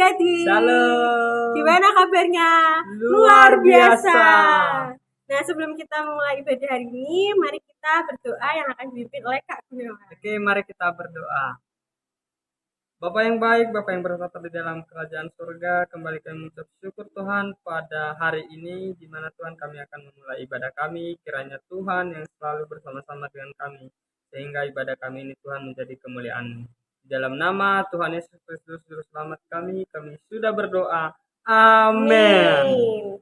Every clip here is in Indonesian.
adik-adik. Shalom. Gimana kabarnya? Luar biasa. Nah, sebelum kita mulai ibadah hari ini, mari kita berdoa yang akan dipimpin oleh Kak Gunawan. Oke, mari kita berdoa. Bapa yang baik, Bapa yang bertata di dalam kerajaan surga, kembali kami mengucap syukur Tuhan pada hari ini, di mana Tuhan kami akan memulai ibadah kami. Kiranya Tuhan yang selalu bersama-sama dengan kami, sehingga ibadah kami ini Tuhan menjadi kemuliaan-Mu. Di dalam nama Tuhan Yesus Kristus Juru Selamat kami sudah berdoa. Amin.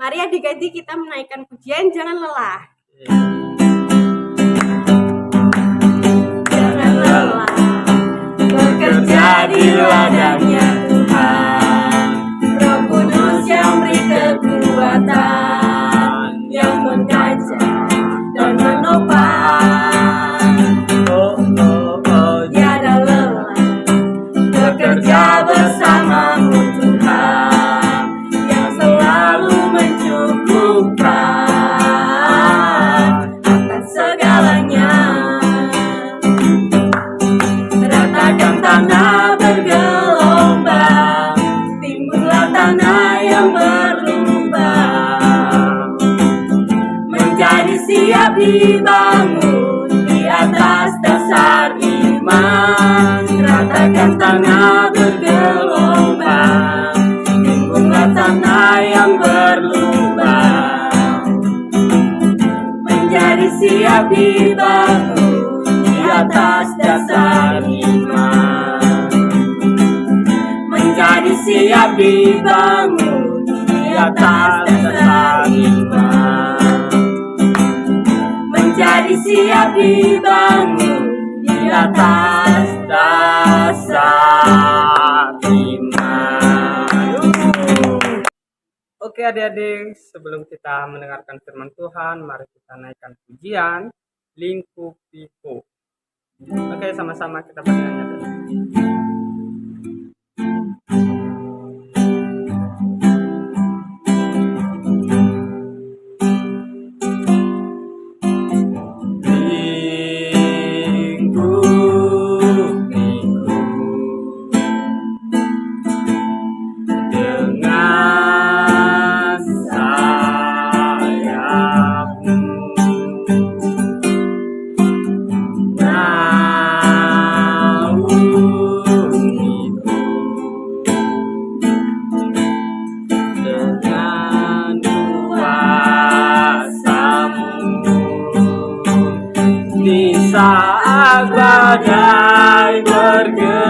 Mari adik-adik kita menaikkan pujian, jangan lelah. Jangan lelah bekerja di ladangnya Tuhan. Roh Kudus yang beri kekuatan, yang mengajar dan menopang. Tiada lelah bekerja bersamamu Tuhan, yang selalu mencukupkan akan segalanya. Ratakan tanah bergelombang, timbullah tanah yang berlubang, menjadi siap dibangun di atas dasar iman. Ratakan tanah bergelombang, timbullah tanah yang berlubang, menjadi siap dibangun di atas dasar iman. Menjadi siap dibangun di atas dasar iman. Menjadi siap dibangun di atas dasar iman. Oke adik-adik, sebelum kita mendengarkan firman Tuhan, mari kita naikkan pujian Lingkupiku. Oke, sama-sama kita bernyanyi dulu. Saat badai bergelora,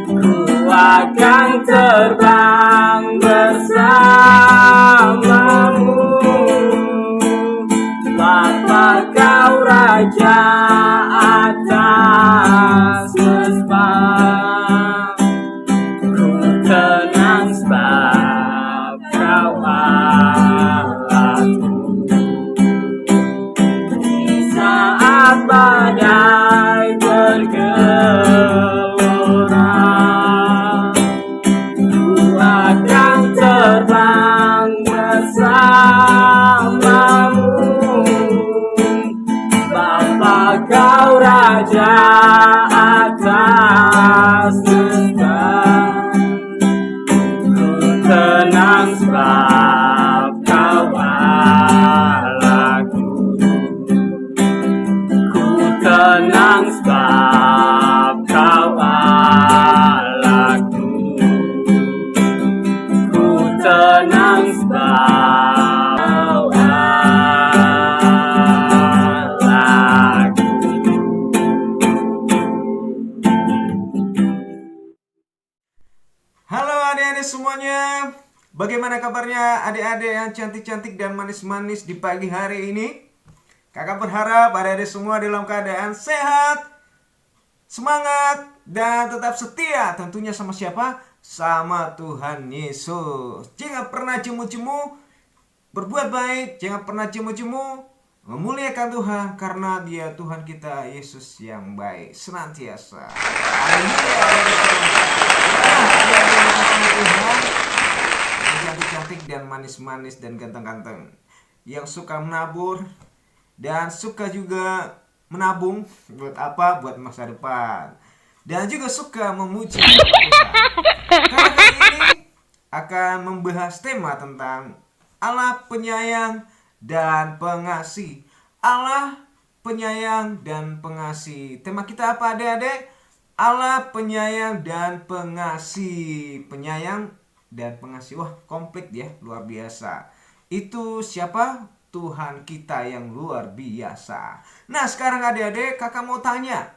ku akan terbang bersamamu. Bapa kau Raja atas semesta, ku tenang sebab kau Allahku. Badai bergelora, ku akan terbang bersamamu. Bapa kau Raja atas semesta, ku tenang sebab kau Allahku. Tenang sebab kau Allahku, ku tenang sebab kau Allahku. Halo adik-adik semuanya, bagaimana kabarnya adik-adik yang cantik-cantik dan manis-manis di pagi hari ini? Kakak berharap adik-adik semua dalam keadaan sehat, semangat, dan tetap setia. Tentunya sama siapa? Sama Tuhan Yesus. Jangan pernah cemu-cemu berbuat baik, jangan pernah cemu-cemu memuliakan Tuhan, karena Dia Tuhan kita, Yesus yang baik senantiasa. Haleluya. Tuhan yang cantik-cantik dan manis-manis dan ganteng-ganteng, yang suka menabur dan suka juga menabung buat apa? Buat masa depan. Dan juga suka memuji nama Tuhan. Karena kali ini akan membahas tema tentang Allah penyayang dan pengasih. Allah penyayang dan pengasih. Tema kita apa adik-adik? Allah penyayang dan pengasih. Penyayang dan pengasih. Wah, komplit ya, luar biasa. Itu siapa? Tuhan kita yang luar biasa. Nah, sekarang adik-adik, kakak mau tanya.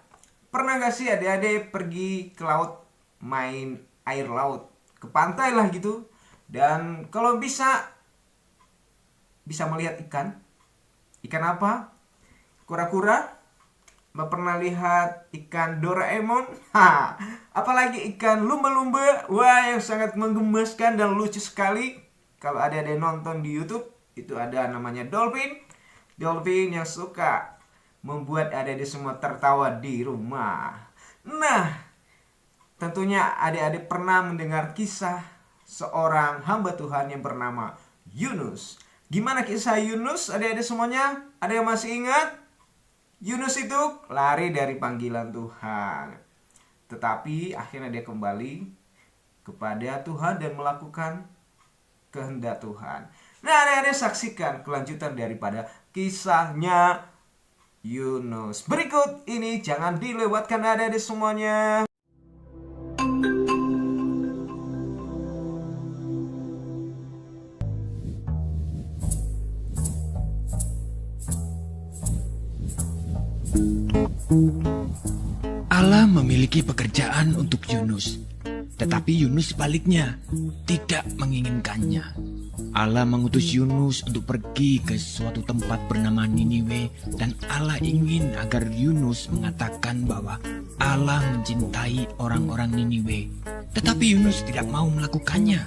Pernah gak sih adik-adik pergi ke laut, main air laut, ke pantai lah gitu, dan kalau bisa melihat ikan? Ikan apa? Kura-kura? Mbak pernah lihat ikan Doraemon? Apalagi ikan lumba-lumba? Wah, yang sangat menggemaskan dan lucu sekali. Kalau adik-adik nonton di YouTube, itu ada namanya dolphin. Dolphin yang suka membuat adik-adik semua tertawa di rumah. Nah, tentunya adik-adik pernah mendengar kisah seorang hamba Tuhan yang bernama Yunus. Gimana kisah Yunus adik-adik semuanya? Ada yang masih ingat? Yunus itu lari dari panggilan Tuhan. Tetapi akhirnya dia kembali kepada Tuhan dan melakukan kehendak Tuhan. Nah, adik-adik saksikan kelanjutan daripada kisahnya Yunus. Berikut ini jangan dilewatkan adik-adik semuanya. Allah memiliki pekerjaan untuk Yunus, tetapi Yunus sebaliknya tidak menginginkannya. Allah mengutus Yunus untuk pergi ke suatu tempat bernama Niniwe, dan Allah ingin agar Yunus mengatakan bahwa Allah mencintai orang-orang Niniwe. Tetapi Yunus tidak mau melakukannya,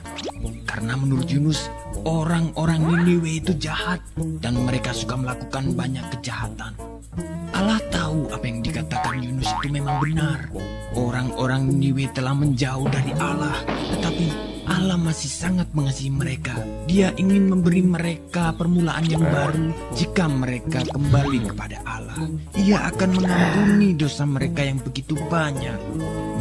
karena menurut Yunus orang-orang Niniwe itu jahat dan mereka suka melakukan banyak kejahatan. Allah tahu apa yang dikatakan Yunus itu memang benar. Orang-orang Niniwe telah menjauh dari Allah, tetapi Allah masih sangat mengasihi mereka. Dia ingin memberi mereka permulaan yang baru jika mereka kembali kepada Allah. Ia akan mengampuni dosa mereka yang begitu banyak.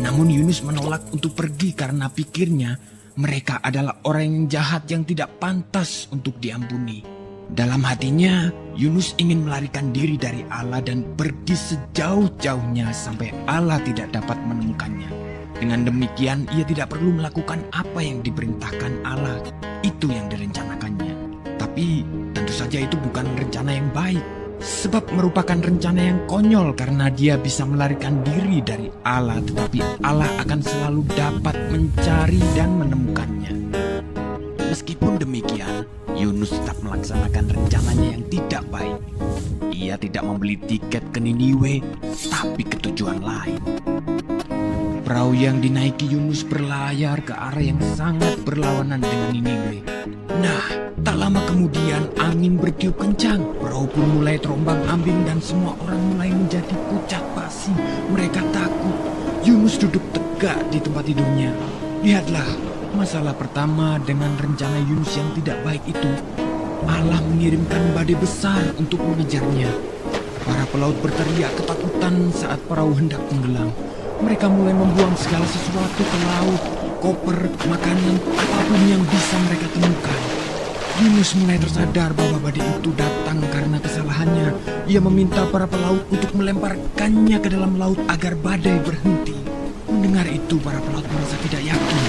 Namun Yunus menolak untuk pergi karena pikirnya mereka adalah orang yang jahat yang tidak pantas untuk diampuni. Dalam hatinya, Yunus ingin melarikan diri dari Allah dan pergi sejauh-jauhnya sampai Allah tidak dapat menemukannya. Dengan demikian, ia tidak perlu melakukan apa yang diperintahkan Allah. Itu yang direncanakannya. Tapi tentu saja itu bukan rencana yang baik. Sebab merupakan rencana yang konyol karena dia bisa melarikan diri dari Allah. Tetapi Allah akan selalu dapat mencari dan menemukannya. Meskipun demikian, Yunus tetap melaksanakan rencananya yang tidak baik. Ia tidak membeli tiket ke Niniwe, tapi ke tujuan lain. Perahu yang dinaiki Yunus berlayar ke arah yang sangat berlawanan dengan Niniwe. Nah, tak lama kemudian angin bertiup kencang. Perahu pun mulai terombang-ambing dan semua orang mulai menjadi pucat pasi. Mereka takut. Yunus duduk tegak di tempat tidurnya. Lihatlah, masalah pertama dengan rencana Yunus yang tidak baik itu. Allah mengirimkan badai besar untuk mengejarnya. Para pelaut berteriak ketakutan saat perahu hendak tenggelam. Mereka mulai membuang segala sesuatu ke laut, koper, makanan, apapun yang bisa mereka temukan. Yunus mulai tersadar bahwa badai itu datang karena kesalahannya. Ia meminta para pelaut untuk melemparkannya ke dalam laut agar badai berhenti. Mendengar itu, para pelaut merasa tidak yakin.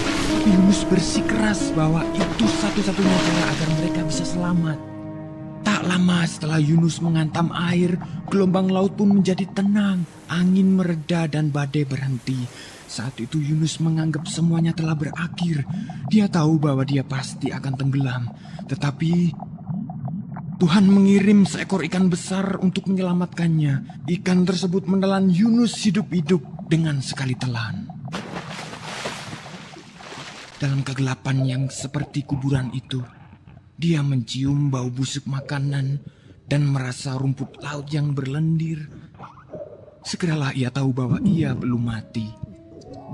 Yunus bersikeras bahwa itu satu-satunya cara agar mereka bisa selamat. Tak lama setelah Yunus menghantam air, gelombang laut pun menjadi tenang, angin mereda dan badai berhenti. Saat itu Yunus menganggap semuanya telah berakhir. Dia tahu bahwa dia pasti akan tenggelam. Tetapi Tuhan mengirim seekor ikan besar untuk menyelamatkannya. Ikan tersebut menelan Yunus hidup-hidup dengan sekali telan. Dalam kegelapan yang seperti kuburan itu, dia mencium bau busuk makanan dan merasa rumput laut yang berlendir. Segeralah ia tahu bahwa ia belum mati.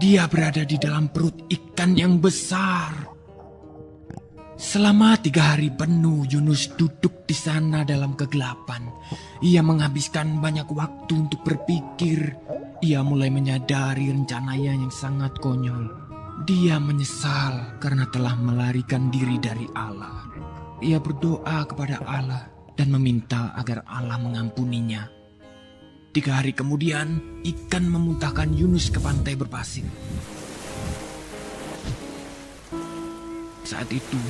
Dia berada di dalam perut ikan yang besar. Selama 3 hari penuh Yunus duduk di sana dalam kegelapan. Ia menghabiskan banyak waktu untuk berpikir. Ia mulai menyadari rencananya yang sangat konyol. Dia menyesal karena telah melarikan diri dari Allah. Ia berdoa kepada Allah dan meminta agar Allah mengampuninya. 3 hari kemudian, ikan memuntahkan Yunus ke pantai berpasir. Saat itu,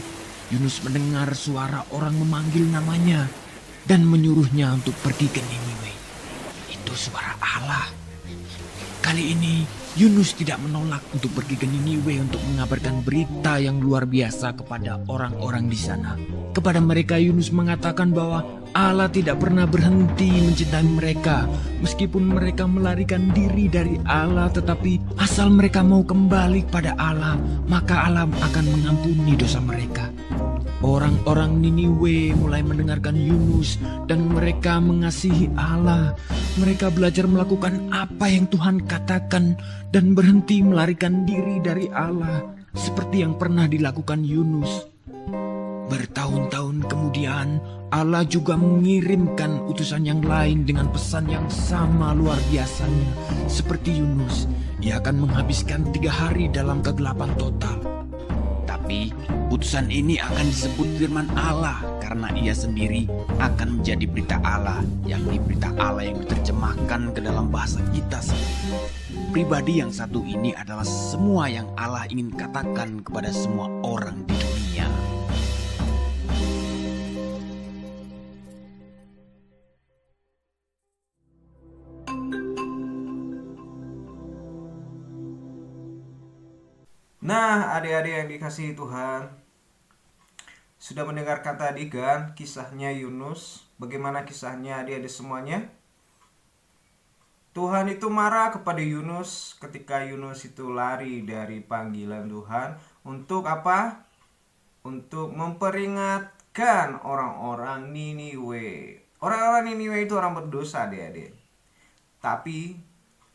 Yunus mendengar suara orang memanggil namanya dan menyuruhnya untuk pergi ke Niniwe. Itu suara Allah. Kali ini, Yunus tidak menolak untuk pergi ke Niniwe untuk mengabarkan berita yang luar biasa kepada orang-orang di sana. Kepada mereka, Yunus mengatakan bahwa Allah tidak pernah berhenti mencintai mereka. Meskipun mereka melarikan diri dari Allah, tetapi asal mereka mau kembali kepada Allah, maka Allah akan mengampuni dosa mereka. Orang-orang Niniwe mulai mendengarkan Yunus dan mereka mengasihi Allah. Mereka belajar melakukan apa yang Tuhan katakan dan berhenti melarikan diri dari Allah seperti yang pernah dilakukan Yunus. Bertahun-tahun kemudian, Allah juga mengirimkan utusan yang lain dengan pesan yang sama luar biasanya. Seperti Yunus, ia akan menghabiskan 3 hari dalam kegelapan total. Tapi, utusan ini akan disebut firman Allah karena ia sendiri akan menjadi berita Allah, yakni berita Allah yang diterjemahkan ke dalam bahasa kita sendiri. Pribadi yang satu ini adalah semua yang Allah ingin katakan kepada semua orang di dunia. Nah, adik-adik yang dikasihi Tuhan, sudah mendengarkan tadi kan kisahnya Yunus. Bagaimana kisahnya adik-adik semuanya? Tuhan itu marah kepada Yunus ketika Yunus itu lari dari panggilan Tuhan. Untuk apa? Untuk memperingatkan orang-orang Niniwe. Orang-orang Niniwe itu orang berdosa, adik-adik. Tapi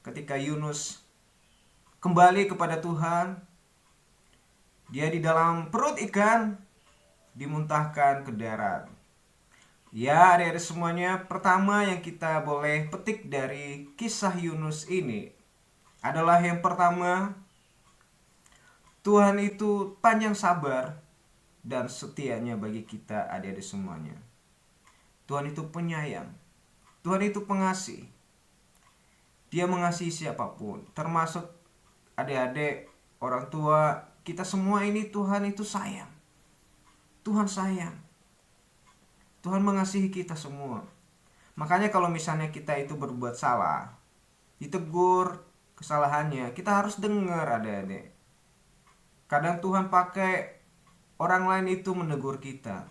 ketika Yunus kembali kepada Tuhan, dia di dalam perut ikan dimuntahkan ke darat. Ya, adik-adik semuanya, pertama yang kita boleh petik dari kisah Yunus ini adalah yang pertama, Tuhan itu panjang sabar dan setianya bagi kita, adik-adik semuanya. Tuhan itu penyayang. Tuhan itu pengasih. Dia mengasihi siapapun, termasuk adik-adik, orang tua, kita semua ini Tuhan itu sayang. Tuhan sayang. Tuhan mengasihi kita semua. Makanya kalau misalnya kita itu berbuat salah, ditegur kesalahannya, kita harus dengar, adik-adik. Kadang Tuhan pakai orang lain itu menegur kita.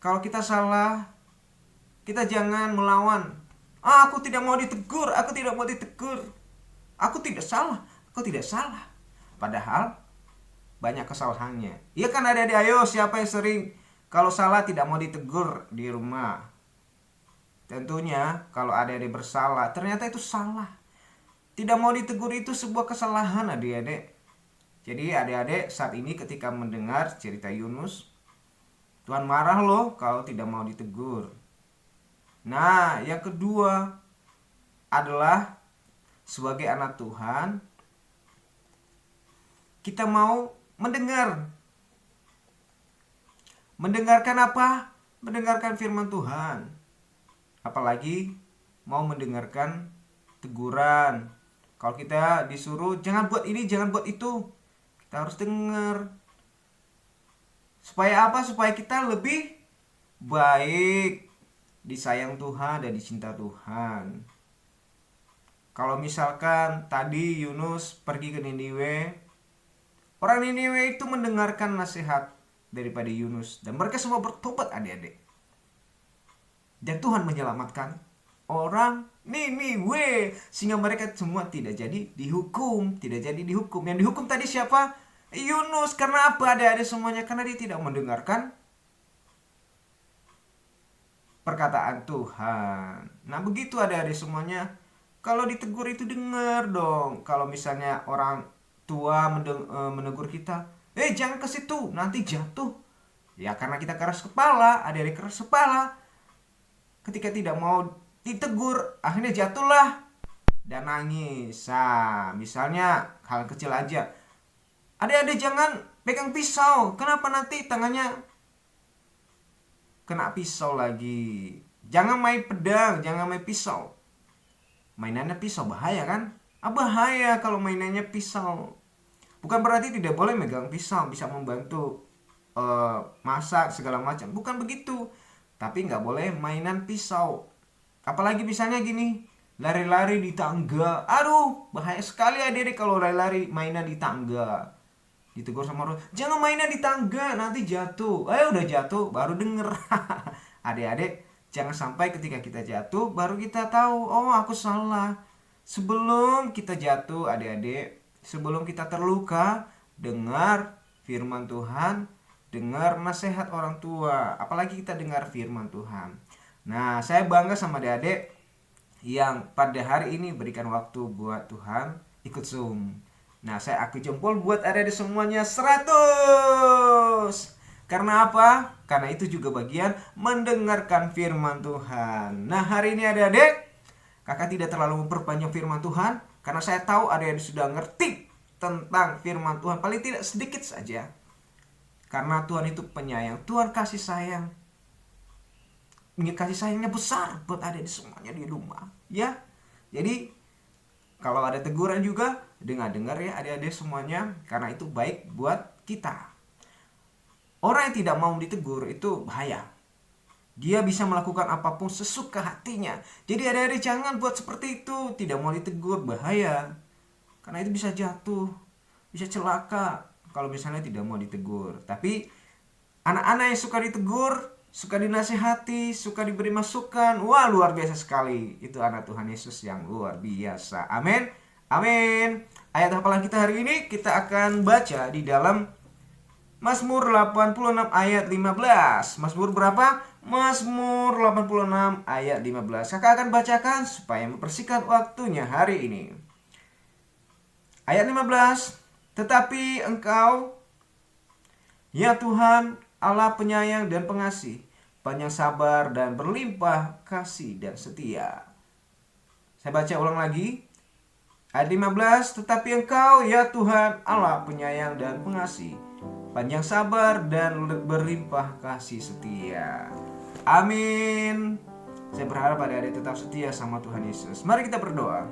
Kalau kita salah, kita jangan melawan. Aku tidak mau ditegur, aku tidak mau ditegur. Aku tidak salah, aku tidak salah. Padahal banyak kesalahannya. Iya kan adik-adik, ayo siapa yang sering kalau salah tidak mau ditegur di rumah? Tentunya kalau adik-adik bersalah, ternyata itu salah. Tidak mau ditegur itu sebuah kesalahan, adik-adik. Jadi adik-adik saat ini ketika mendengar cerita Yunus, Tuhan marah loh kalau tidak mau ditegur. Nah, yang kedua adalah sebagai anak Tuhan, kita mau mendengar. Mendengarkan apa? Mendengarkan firman Tuhan. Apalagi mau mendengarkan teguran. Kalau kita disuruh jangan buat ini, jangan buat itu, kita harus dengar. Supaya apa? Supaya kita lebih baik, disayang Tuhan dan dicinta Tuhan. Kalau misalkan tadi Yunus pergi ke Niniwe, orang Niniwe itu mendengarkan nasihat daripada Yunus dan mereka semua bertobat, adik-adik. Dan Tuhan menyelamatkan orang Niniwe sehingga mereka semua tidak jadi dihukum, Yang dihukum tadi siapa? Yunus. Karena apa, adik-adik semuanya? Karena dia tidak mendengarkan perkataan Tuhan. Nah, begitu adik-adik semuanya. Kalau ditegur itu dengar dong. Kalau misalnya orang tua menegur kita, Jangan ke situ, nanti jatuh. Ya karena kita keras kepala, adik-adik keras kepala. Ketika tidak mau ditegur, akhirnya jatuhlah dan nangis. Nah, misalnya hal kecil aja. Adik-adik jangan pegang pisau. Kenapa nanti tangannya kena pisau lagi? Jangan main pedang, jangan main pisau. Mainannya pisau bahaya kan? Bahaya kalau mainannya pisau. Bukan berarti tidak boleh megang pisau, bisa membantu masak segala macam. Bukan begitu. Tapi nggak boleh mainan pisau. Apalagi misalnya gini, lari-lari di tangga. Aduh, bahaya sekali adik-adik kalau lari-lari mainan di tangga. Ditegur sama orang, jangan mainan di tangga, nanti jatuh. Udah jatuh, baru denger. Adik-adik, jangan sampai ketika kita jatuh, baru kita tahu, oh aku salah. Sebelum kita jatuh, adik-adik, sebelum kita terluka, dengar firman Tuhan, dengar nasihat orang tua, apalagi kita dengar firman Tuhan. Nah, saya bangga sama adik-adik yang pada hari ini berikan waktu buat Tuhan ikut Zoom. Nah, saya aku jempol buat adik-adik semuanya 100. Karena apa? Karena itu juga bagian mendengarkan firman Tuhan. Nah, hari ini adik-adik, kakak tidak terlalu memperpanjang firman Tuhan, karena saya tahu adik-adik sudah ngerti tentang firman Tuhan, paling tidak sedikit saja. Karena Tuhan itu penyayang, Tuhan kasih sayang. Ingin kasih sayangnya besar buat adik-adik semuanya di rumah, ya. Jadi kalau ada teguran juga dengar ya adik-adik semuanya, karena itu baik buat kita. Orang yang tidak mau ditegur itu bahaya. Dia bisa melakukan apapun sesuka hatinya. Jadi adik-adik jangan buat seperti itu. Tidak mau ditegur bahaya. Karena itu bisa jatuh, bisa celaka kalau misalnya tidak mau ditegur. Tapi anak-anak yang suka ditegur, suka dinasihati, suka diberi masukan, wah luar biasa sekali. Itu anak Tuhan Yesus yang luar biasa. Amin. Amin. Ayat hafalan kita hari ini kita akan baca di dalam Mazmur 86 ayat 15. Mazmur berapa? Mazmur 86 ayat 15. Kakak akan bacakan supaya mempersingkat waktunya hari ini. Ayat 15. Tetapi Engkau, ya Tuhan, Allah penyayang dan pengasih, panjang sabar dan berlimpah kasih dan setia. Saya baca ulang lagi. Ayat 15. Tetapi Engkau, ya Tuhan, Allah penyayang dan pengasih, panjang sabar dan berlimpah kasih setia. Amin. Saya berharap adik-adik tetap setia sama Tuhan Yesus. Mari kita berdoa.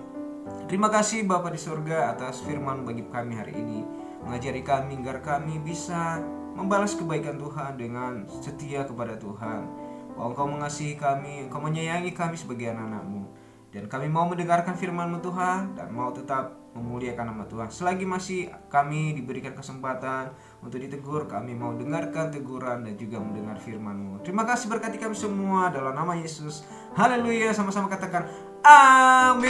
Terima kasih Bapa di surga atas firman bagi kami hari ini. Mengajari kami agar kami bisa membalas kebaikan Tuhan dengan setia kepada Tuhan. Bahwa Engkau mengasihi kami, Engkau menyayangi kami sebagai anak-anak-Mu. Dan kami mau mendengarkan firman-Mu Tuhan, dan mau tetap memuliakan nama Tuhan. Selagi masih kami diberikan kesempatan untuk ditegur, kami mau dengarkan teguran dan juga mendengar firman-Mu. Terima kasih, berkati kami semua dalam nama Yesus. Haleluya. Sama-sama katakan amin.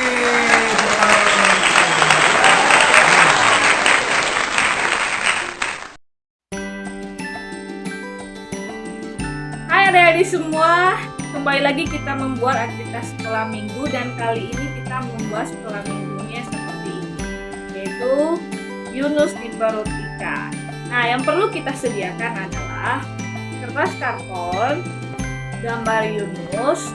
Hai adik-adik semua, kembali lagi kita membuat aktivitas sekolah minggu, dan kali ini kita membuat sekolah minggunya seperti ini, yaitu Yunus diperhatikan. Nah, yang perlu kita sediakan adalah kertas karton, gambar Yunus,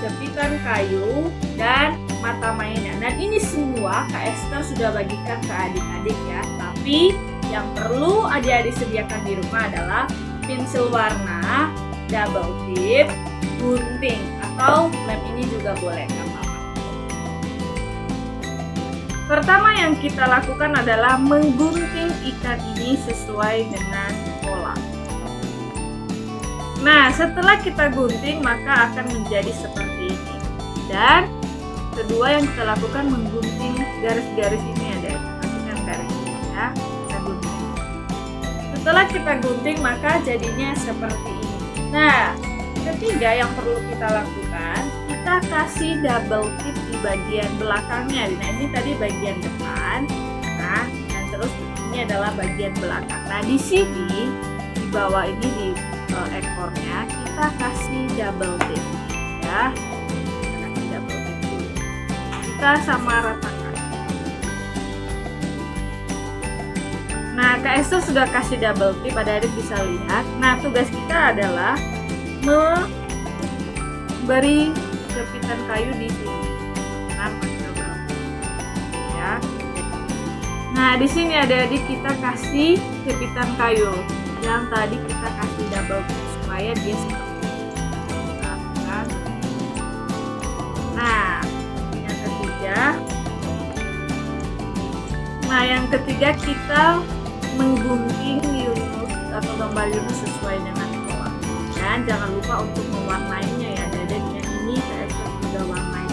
jepitan kayu, dan mata mainan. Dan ini semua Kak Esther sudah bagikan ke adik-adik ya. Tapi yang perlu adik-adik sediakan di rumah adalah pensil warna, double tip, gunting, atau lem ini juga boleh, nggak apa-apa. Pertama yang kita lakukan adalah menggunting ikan ini sesuai dengan pola. Nah, setelah kita gunting maka akan menjadi seperti ini. Dan kedua yang kita lakukan menggunting garis-garis ini, ada perhatikan garis ini ya. Kita gunting. Setelah kita gunting maka jadinya seperti ini. Nah, ketiga yang perlu kita lakukan, kita kasih double tip di bagian belakangnya. Nah, ini tadi bagian depan. Nah, dan terus ini adalah bagian belakang. Nah, di sini di bawah ini di ekornya kita kasih double tip ya. Kita kasih double tip dulu. Kita sama ratakan. Nah, Kak Esther sudah kasih double tip, adik-adik bisa lihat. Nah, tugas kita adalah memberi jepitan kayu di sini. Nah, ya. Nah, di sini adik-adik kita kasih jepitan kayu yang tadi kita kasih double tip supaya dia seperti ini. Nah, yang ketiga kita menggunting Yunus atau gambar Yunus sesuai dengan pola. Dan jangan lupa untuk mewarnainya ya, adik-adik. Yang ini saya sudah warnai.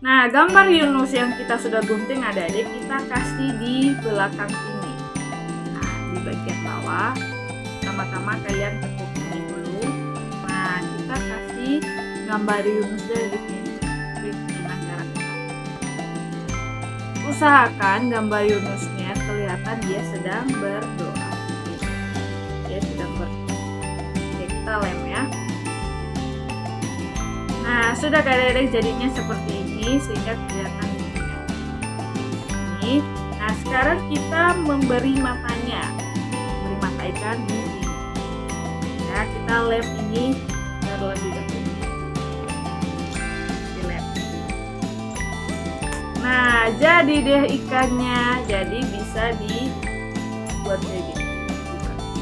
Nah, gambar Yunus yang kita sudah gunting adik-adik kita kasih di belakang sini. Nah, di bagian bawah. Pertama-tama kalian tekuk ini dulu. Nah, kita kasih gambar Yunusnya di sini. Usahakan gambar Yunusnya kelihatan dia sedang berdoa. Dia sedang berdoa. Oke, kita lem ya. Nah, sudah adik-adik jadinya seperti ini sehingga kelihatan ini. Nah, sekarang kita memberi matanya. Memberi mata ikan di sini. Ya, kita lem ini terlebih dahulu. Nah, jadi deh ikannya, jadi bisa dibuat kayak gini.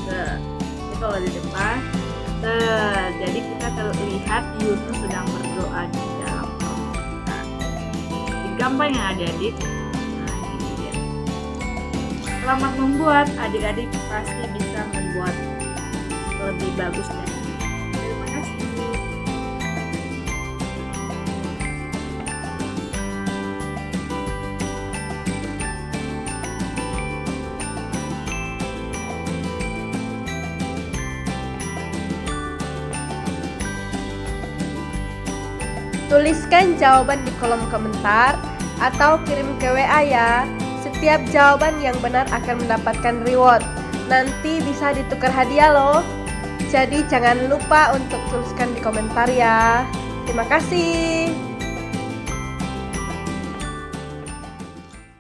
Ini kalau di depan, jadi kita terlihat Yunus sedang berdoa di dalam laut. Nah, gampang ya adik-adik. Nah, ini dia. Selamat membuat, adik-adik pasti bisa membuat lebih bagus dari ini. Terima kasih. Tuliskan jawaban di kolom komentar atau kirim ke WA ya. Setiap jawaban yang benar akan mendapatkan reward. Nanti bisa ditukar hadiah loh. Jadi jangan lupa untuk tuliskan di komentar ya. Terima kasih.